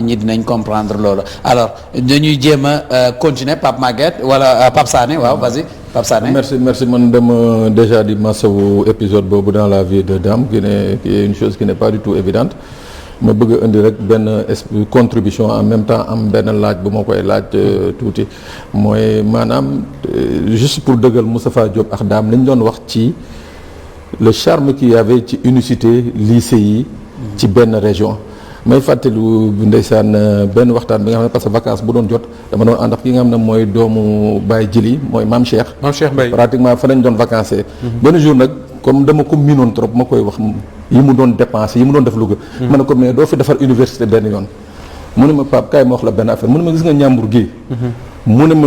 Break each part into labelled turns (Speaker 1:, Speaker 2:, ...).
Speaker 1: ñi dinañ comprendre loolu alors dañuy jéem a continuer Pape Maguette wala Pape Sané waaw vas-y Pape Sané.
Speaker 2: merci man dama déjà di masawu épisode boobu dans la vie de Dame qui est une chose qui n'est pas du tout évidente ma bëgg a indi rek benn contribution en même temps am benn laaj bu ma koy laaj tuuti mooy maanaam juste pour dëggal Moustapha Diop ak Dame lañ doon wax ci le charme qu'il y avait ci unicité lycée yi ci benn région. may fàttelu ndeysaan benn waxtaan bi nga xam ne parce que vacances bu doon jot dama doon ànd ak ki nga xam ne mooy doomu Baye Jili mooy Mame Cheikh Mbaye pratiquement fa lañ doon vacances benn jour nag comme dama ko miinoon trop ma koy wax yi mu doon dépenser yi mu doon def Louga ma ne ko mais doo fi defar université benn yoon mu ne ma Pape kaay ma wax la benn affaire mu ne ma gis nga Ñambur gi mu ne ma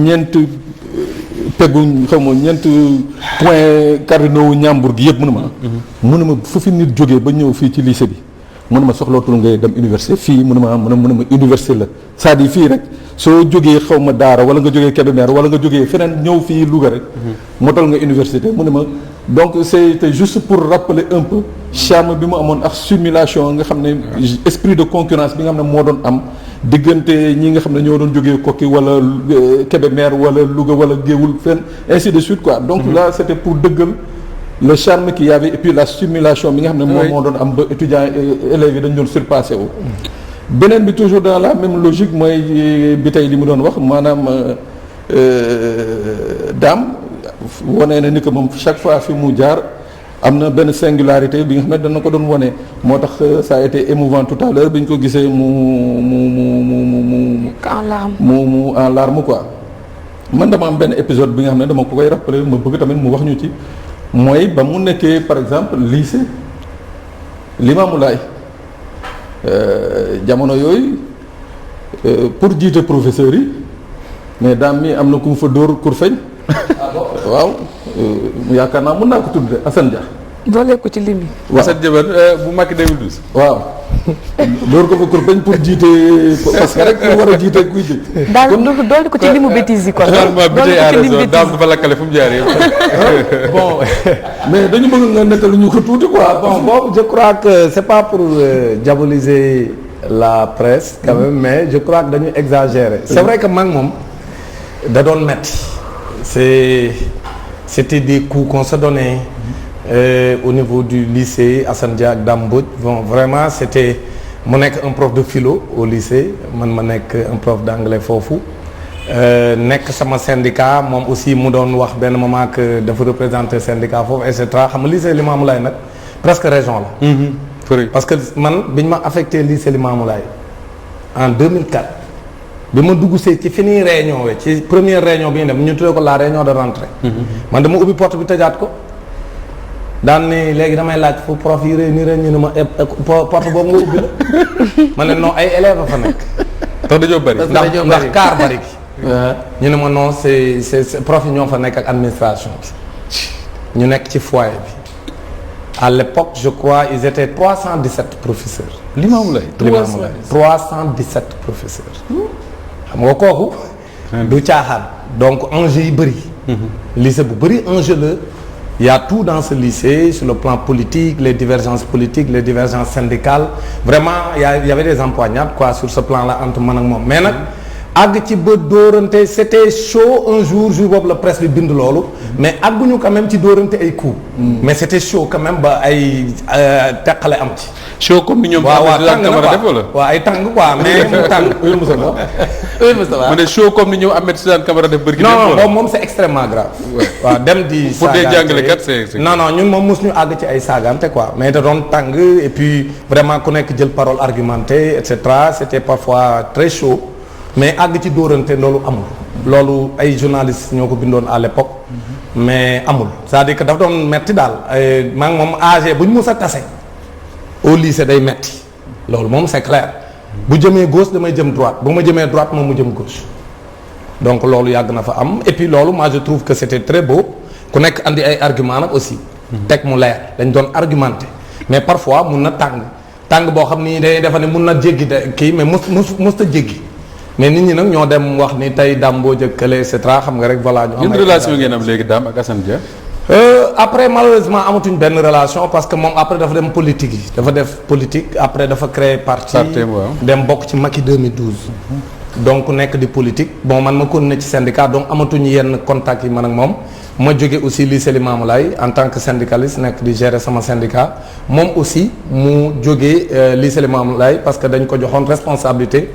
Speaker 2: ñeent peggu xaw ma ñeent point cardinaux Ñambur gi yëpp mu ne ma fu fi nit jógee ba ñëw fii ci lycée bi mu ne ma soxlootul ngay dem université fii mu ne ma université la c'est-à-dire fii rek soo jógee xaw ma Daara wala nga jógee Kébémer wala nga jógee feneen ñëw fii Louga rek motal nga université mu ne ma donc c'était juste pour rappeler un peu charme bi mu amoon ak simulation nga xam ne esprit de concurrence bi nga xam ne moo doon am diggante ñi nga xam ne ñoo doon jógee Koki wala Kébémer wala Louga wala Géoul fenn ainsi de suite quoi donc là c'était pour dëggal le charme qu'il y avait et puis la stimulation bi nga xam ne moom moo doon am ba étudiants élèves yi dañ doon surpassé wu beneen bi toujours dans la même logique mooy bi tey li mu doon wax maanaam Dame wane na ni que moom chaque fois fi mu jaar am na benn singularité bi nga xam ne dana ko doon wane moo tax ça a été émouvant tout à l'heure bi ñu ko gisee mu en larme quoi man dama am benn épisode bi nga xam ne dama ko koy rappeler ma bëgg tamit mu wax ñu ci mooy ba mu nekkee par exemple lycée Limamoulaye jamono yooyu pour jiite professeurs yi mais Dame mi am na ku mu fa dóor kur feñ waaw yaakaar naa mën naa ko tudd Assane Dia
Speaker 3: doolee ko ci lim yi.
Speaker 4: waaw Assane Dia bu Macky 2012.
Speaker 2: waaw dóor ko fa kur feñ pour jiite parce que rek pour war a jiite kuy ji.
Speaker 3: daal doole ko ci limu bêtises yi kon.
Speaker 4: doole ko ci limu bêtises daam dafa lakkale fu mu jaar
Speaker 2: bon mais dañu bëgg nga nettali ñu ko tuuti quoi.
Speaker 5: bon je crois que c'est pas pour diaboliser la presse quand même mais je crois que dañu exagérer. c'est vrai que man moom da doon metti c'était des coups qu'on se donnait au niveau du lycée Assane Dia ak Dame Mbodj bon vraiment c'était mu nekk un prof de philo au lycée man ma nekk un prof d'anglais foofu nekk sama syndicat moom aussi mu doon wax benn moment que dafa représenter syndicat foofu et cetera xam nga lycée Limamoulaye nag presque région la. parce que man biñ ma affecté lycée Limamoulaye en 2004 bi ma dugg see ci fi ñuy réunion we ci première réunion bi ñu dem ñu tuddee ko la réunion de rentrée. man dama ubbi porte bi tëjaat ko daan ni léegi damay laaj fu prof yi réunir ñu ne ma porte boobu nga ubbi la ma ne non ay élèves a fa nekk.
Speaker 4: tax dañoo bëri
Speaker 5: ndax kaar bëri gi. ñu ne ma non c'est prof yi ñoo fa nekk ak administration bi ñu nekk ci foyer bi à l'époque je crois ils étaient 317 professeurs.
Speaker 4: Limamoulaye
Speaker 5: 317 professeurs. xam nga kooku. du caaxaan donc enjeu yi bëri. lycée bu bëri enjeu la. Il y a tout dans ce lycée sur le plan politique, les divergences politiques, les divergences syndicales. Vraiment, il y avait des empoignades quoi sur ce plan-là entre man ak moom mais nag àgg ci ba dóorante c'était chaud un jour boobu la presse bi bind loolu mais àgguñu quand même ci dóorante ay coups. mais c'était chaud quand même ba ay teqale am ci.
Speaker 4: show comme ni ñoom.
Speaker 5: waaw tàng na quoi waaw ay tàng quoi mais mu tàng.
Speaker 4: ma ne show comme ni ñoom Ahmed Suzanne Camara def bëri.
Speaker 5: non non moom c'est extrêmement grave. waaw dem di.
Speaker 4: pour des jàngalekat c'est
Speaker 5: non ñun moom mos ñu àgg ci ay saagante quoi mais da doon tàng et puis vraiment ku nekk jël parole argumentée et cetera c'était parfois très chaud mais àgg ci dóorante loolu amul. loolu ay journalistes ñoo ko bindoon à l'époque mais amul c'est-à-dire que dafa doon metti daal maa ngi moom âgé bu ñu mus a tase. au lycée day metti loolu moom c'est clair bu jëmee gauche damay jëm droite bu ma jëmee droite moom mu jëm gauche donc loolu yàgg na fa am et puis loolu moi je trouve que c'était très beau ku nekk andi ay argument nag aussi teg mu leer dañ doon argumenter mais parfois mun na tàng boo xam ni day defa ne mun na jéggi kii mais mos ta jéggi mais nit ñi nag ñoo dem wax ni tey Dame boo jëkkale et cetera xam nga rek voilà ñu am
Speaker 4: relation ngeen am léegi Dame ak Assane Dia
Speaker 5: après malheureusement amatuñ benn relation parce que moom après dafa dem politique yi dafa def politique après dafa créer parti dem bokk ci Macky 2012 donc nekk di politique bon man ma continuer ci syndicat donc amatuñu yenn contact yi man ak moom ma jóge aussi lycée Limamoulaye en tant que syndicaliste nekk di gérer sama syndicat moom aussi mu jógee lycée Limamoulaye parce que dañ ko joxoon responsabilité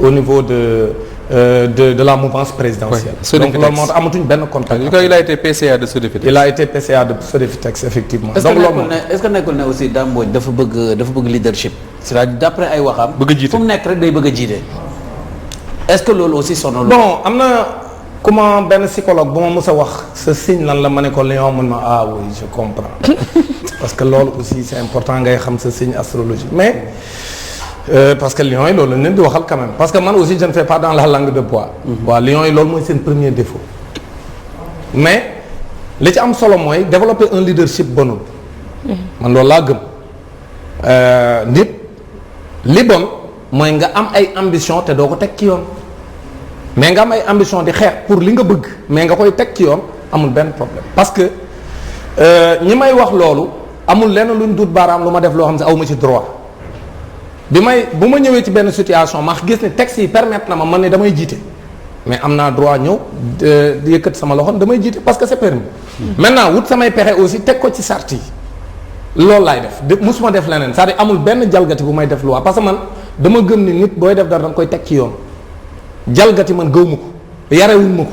Speaker 5: au niveau de la mouvance présidentielle. Ouais, donc loolu moo tax amatuñ benn contact.
Speaker 4: Il a été PCA de Sodefitex.
Speaker 5: Il a été PCA de Sodefitex effectivement.
Speaker 1: donc loolu est-ce que nekkul ne aussi Dame Mbodj dafa bëgg leadership. c'est-à-dire d'après ay waxam.
Speaker 4: bëgg a jiite
Speaker 1: fu mu nekk rek day bëgg a jiite. est-ce que loolu aussi sonal.
Speaker 5: bon am na comment benn psychologue bu ma mës a wax sa signe lan la ma ne ko lion mun ma ah oui je comprends parce que loolu aussi c'est important ngay xam sa signe astrologique mais. Parce que lions yi loolu lañ leen di waxal quand même parce que man aussi je ne fais pas dans la langue de bois. waaw lions yi loolu mooy seen premier défaut. mais li ci am solo mooy développer un leadership bonul. man loolu laa gëm. nit li bon mooy nga am ay ambition te doo ko teg ci yoon. mais nga am ay ambition di xeex pour li nga bëgg mais nga koy teg ci yoon amul benn problème parce que ñi may wax loolu amul lenn luñ dut baaraam lu ma def loo xam ne aw ma ci droit. bu ma ñëwee ci benn situation ma gis ne texte yi permettre na ma man ne damay jiite mais am naa droit ñëw di yëkkat sama loxo damay jiite parce que c'est permis. maintenant wut samay pexe aussi teg ko ci sart yi loolu laay def musuma def leneen c'est-à-dire amul benn jalgati bu may def loi parce que man dama gëm ni nit booy def dara da nga koy teg ci yoon jalgati man gëw ma ko yarewuñ ma ko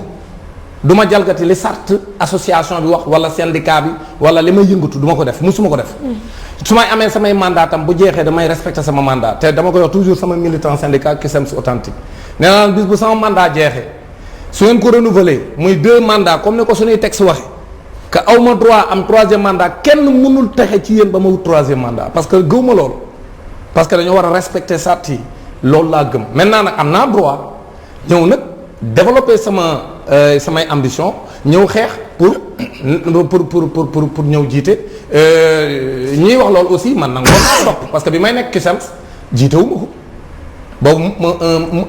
Speaker 5: du ma jalgati li sart association bi wax wala syndicat bi wala li may yëngatu du ma ko def musuma ko def. su may amee samay mandat tam bu jeexee damay respecter sama mandat te dama koy wax toujours sama militant syndicat Cusems authentique nee naa bis bu sama mandat jeexee su ngeen ko renouveler muy 2 mandats comme ni ko suñuy texte waxe que aw ma droit am 3e mandat kenn mënul texe ci yéen ba ma wut 3e mandat parce que gëw ma loolu parce que dañoo war a respecter sart yi loolu laa gëm maintenant nag am naa droit ñëw nag développer samay ambition ñëw xeex pour ñëw jiite ñiy wax loolu aussi man nag moo topp parce que bi may nekk Cusems jiite wu ma ko boobu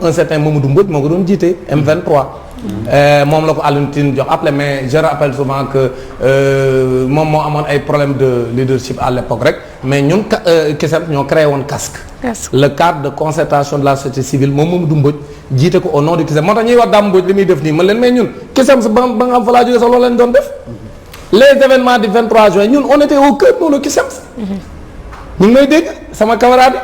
Speaker 5: un certain Mamadou Mbodj moo ko doon jiite M23. moom la ko Alioune Tine jox appelé mais je rappelle souvent que moom moo amoon ay problème de leadership à l'époque rek mais ñun Cusems ñoo créé woon casque. le cadre de concertation de la société civile moom Mamadou Mbodj jiite ko au nom du Cusems moo tax ñuy wax Dame Mbodj li muy def nii man leen mais ñun Cusems ba nga xam fa laa jógee sax loolu leen doon def. les événements du 23 juin ñun on était au cœur de le Cusems. ñu ngi may dégg sama camarade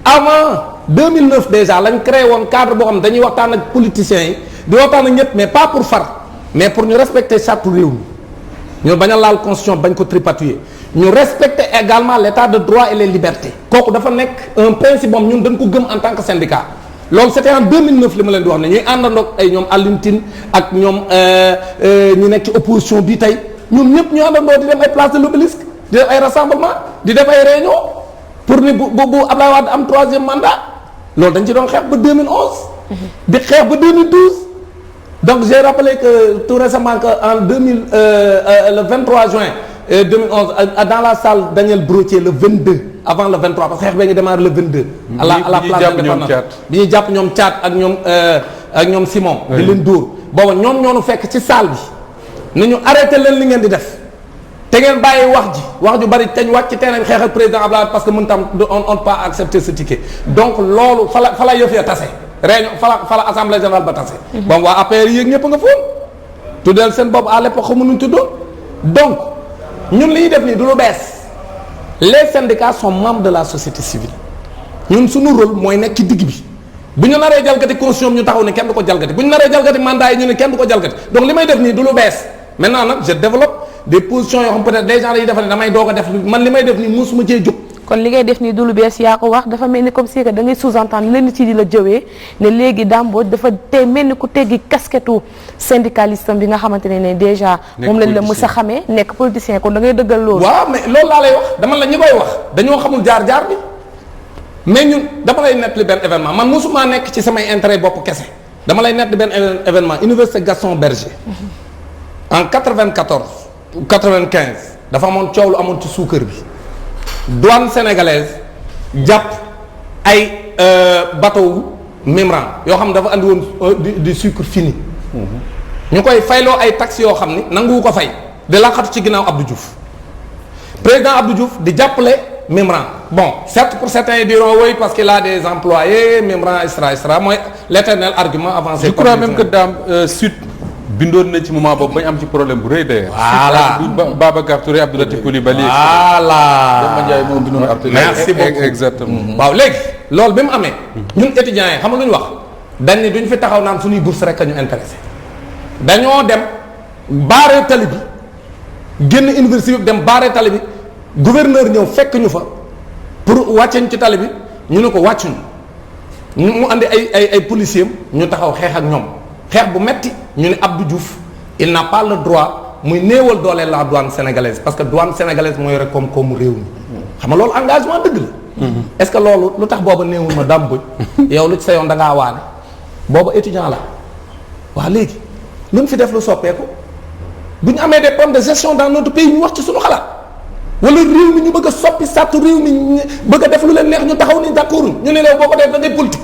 Speaker 5: avant 2009 déjà lañ créé woon cadre boo xam ne dañuy waxtaan ak politiciens yi di waxtaan ak ñëpp mais pas pour far mais pour ñu respecter charte réew mi ñu bañ a laal constitution bañ ko tripatouiller ñu respecter également l'état de droit et les libertés kooku dafa nekk un principe moom ñun dañ ko gëm en tant que syndicat loolu c'était en 2009 li ma leen di wax ne ñuy àndandoog ay ñoom Alioune Tine ak ñoom ñu nekk ci opposition bi tey ñun ñëpp ñu àndandoo di dem ay place de l'Obélisque di def ay rassemblement di def ay réunion pour ni bu Abdoulaye Wade am 3e mandat loolu dañ ci doon xeex ba 2011. di xeex ba 2012. donc j'ai rappelé que tout récemment que en le 23 juin 2011 dans la salle Daniel Brottier le 22 avant le 23 parce que xeex bee ngi démarré le 22. à la place de l'Indépendance bi ñuy jàpp ñoom Thiat ak ñoom Simon. di leen dóor booba ñoom ñoo nu fekk ci salle bi. nañu arrêté leen li ngeen di def te ngeen bàyyi wax ju bari te ñu wàcc ci terrain bi xeexal président Abdoulaye parce que mën tam on pas accepter ce ticket donc loolu fa la yëf ya tase réunion fa la assemblée générale ba tase. bon waa APR yéeg ñëpp nga foon tuddeel seen bopp à l'époque xamu nuñ tuddoon donc ñun li ñuy def nii du lu bees les syndicats sont membres de la société civile ñun suñu rôle mooy nekk ci digg bi bu ñu naree jalgati constitution ñu taxaw ne kenn du ko jalgati bu ñu naree jalgati mandat yi ñu ne kenn du ko jalgati donc li may def nii du lu bees maintenant nag je développe des positions yoo xam peut-être des gens yi dafa ne damay doog a def man li may def nii mosuma cee jóg.
Speaker 3: kon li ngay def nii du lu bees yaa ko wax dafa mel ni comme si que da ngay sous-entendre lenn ci di la jëwee ne léegi Dame Mbodj dafa tey mel ni ku teggi casquette syndicaliste bi nga xamante ne déjà moom lañ la mës a xamee nekk politicien kon da ngay dëggal loolu.
Speaker 5: waaw mais loolu laa lay wax dama la ñi koy wax dañoo xamul jaar-jaar bi mais ñun dama lay nettali benn événement man mosuma nekk ci samay intérêt bopp kese dama lay nettali benn événement université Gaston Berger en 94 ou 95 dafa amoon coow lu amoon ci suukar bi. douane sénégalaise jàpp ay bateau Mimran yoo xam ne dafa andi woon du sucre fini. ñu koy fayloo ay taxes yoo xam ni nanguwu ko fay di laqatu ci ginnaaw Abdou Diouf président Abdou Diouf di jàppale Mimran bon certes pour certains ils diront oui parce qu'il a des employés Mimran extra mooy l'éternel argument avancé.
Speaker 4: je crois même que Dame Sud bindoon na ci moment boobu bañ am ci problème bu rëy d'ailleurs.
Speaker 5: voilà
Speaker 4: Babacar Touré Abdou Latif Coulibaly.
Speaker 5: voilà
Speaker 2: Demba Ndiaye moo bindoon article.
Speaker 5: merci beaucoup
Speaker 4: exactement.
Speaker 5: waaw léegi loolu bi mu amee. ñun étudiants yi xam nga lu ñu wax dañ ne duñ fi taxaw naan suñuy bourse rek a ñu intéressé dañoo dem baare tali bi génn université bi dem baare tali bi gouverneur ñëw fekk ñu fa pour wàcceñ ci tali bi ñu ne ko wàccuñu mu andi ay policiers ñu taxaw xeex ak ñoom xeex bu metti ñu ne Abdou Diouf il n'a pas le droit muy néewal doole la douane sénégalaise parce que douane sénégalaise mooy rek koom-koomu réew mi xam nga loolu engagement dëgg la. est-ce que loolu lu tax booba néewul ma dàmbuj yow lu ci sa yoon da ngaa waane booba étudiant la waa léegi lu ñu fi def lu soppeeku bu ñu amee des problèmes de gestion dans notre pays ñu wax ci suñu xalaat wala réew mi ñu bëgg a soppi sàttu réew mi bëgg a def lu leen neex ñu taxaw ni d'accord ñu ne la boo ko def da ngay politique